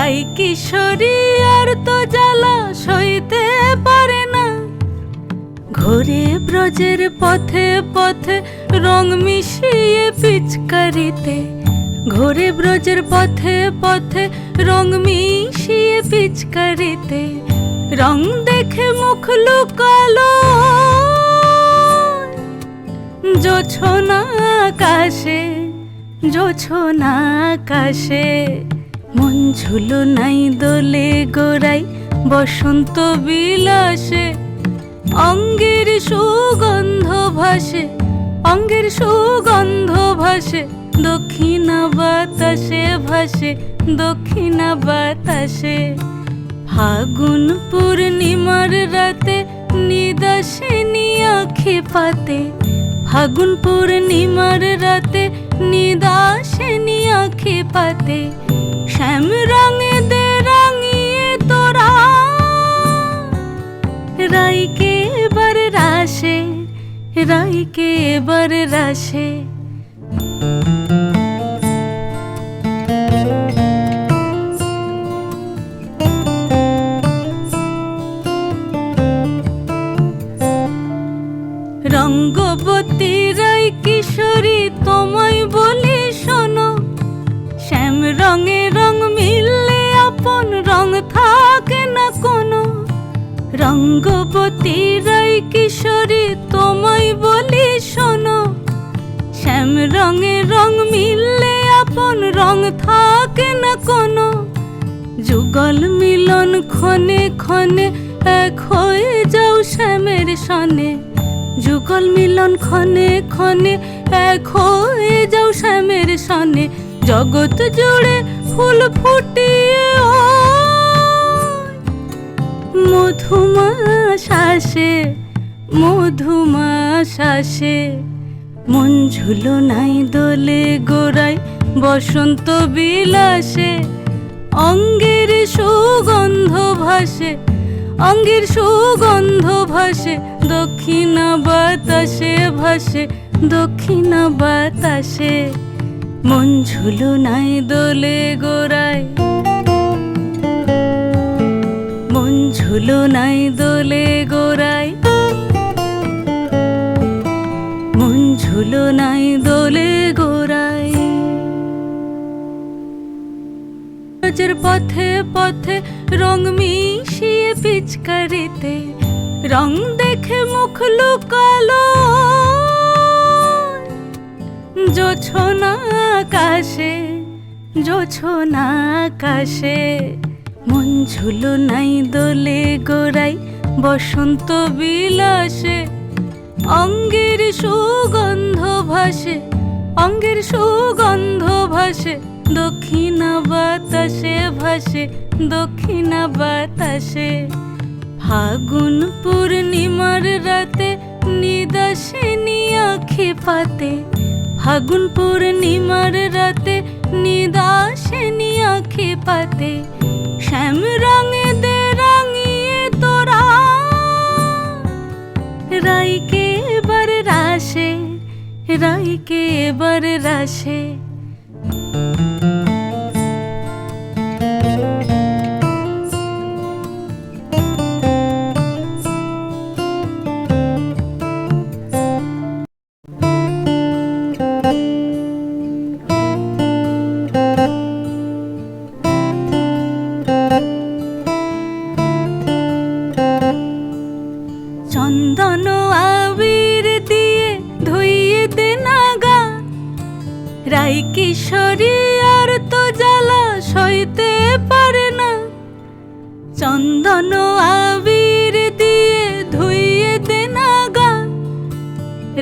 রাই কিশোরী আর তো জ্বালা সইতে পারে না। ঘোরে ব্রজের পথে পথে রং মিশিয়ে পিচকারিতে, ঘোরে ব্রজের পথে পথে রং মিশিয়ে পিচকারিতে, রং দেখে মুখ লুকালো জোছনা আকাশে, জোছনা আকাশে। মন ঝুলো নাই দোলে গোড়াই বসন্ত বিলাসে, অঙ্গের সুগন্ধ ভাসে, অঙ্গের সুগন্ধ ভাসে, দক্ষিণা বাতাসে ভাসে, দক্ষিণা বাতাসে। ফাগুন পূর্ণিমার রাতে নিদাসিনী আঁখি পাতে, ফাগুন পূর্ণিমার রাতে নিদাসিনী আঁখি পাতে। শ্যাম রঙে দে রাঙিয়ে তোরা রাইকে এবার রাশে, রাইকে এবার রাশে। রঙ্গবতী রাই কিশোরী তোমায় বলি শোনো, শ্যাম রঙে রং মিললে আপন রং থাকে না কোনো। রঙ্গবতী রাই কিশোরী তোমায় বলি শোনো, শ্যাম রঙে রং মিললে আপন রং থাকে না কোনো। যুগল মিলন ক্ষণে ক্ষণে এক হয়ে যাও শ্যামের সনে, যুগল মিলন ক্ষণে ক্ষণে এক হয়ে যাও শ্যামের সনে। জগৎ জুড়ে ফুল ফুটিয়ে মধুমাশাসে, মধুমাশাসে। মন ঝুলো নাই দোলে গোড়াই বসন্ত বিলাসে, অঙ্গের সুগন্ধ ভাসে, অঙ্গের সুগন্ধ ভাসে, দক্ষিণা বাতাসে ভাসে, দক্ষিণা বাতাসে। মন ঝুলো নাই দোলে গোড়ায়, মন ঝুলো নাই দোলে গোড়ায়, মন ঝুলো নাই দোলে গোড়ায়। ব্রজের পথে পথে রং মিশিয়ে পিচকারিতে, রং দেখে মুখ লুকালো জোছনা আকাশে, জোছনা আকাশে। মন ঝুলো নাই দোলে গোড়াই বসন্ত বিলাসে, অঙ্গের সুগন্ধ ভাসে, অঙ্গের সুগন্ধ ভাসে, দক্ষিণা বাতাসে ভাসে, দক্ষিণা বাতাসে। ফাগুন পূর্ণিমার রাতে নিদাসিনী আঁখি পাতে, ফাগুন পূর্ণিমার রাতে নিদাসিনী আঁখি পাতে। শ্যাম রঙে দে রাঙিয়ে তোরা রাইকে এবার রাশে, রাইকে এবার রাশে। চন্দন আবির দিয়ে ধুইয়ে দে নাগা, রাই কিশোরী আর তো জ্বালা সইতে পারে না। চন্দন আবির দিয়ে ধুইয়ে দে নাগা,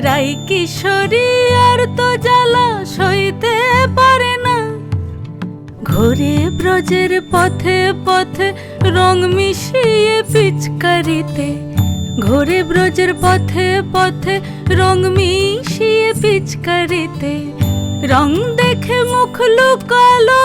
রাই কিশোরী আর তো জ্বালা সইতে পারে না। ঘোরে ব্রজের পথে পথে রং মিশিয়ে পিচকারিতে, ঘোরে ব্রজের পথে পথে রং মিশিয়ে পিচকারিতে, রং দেখে মুখ লুকালো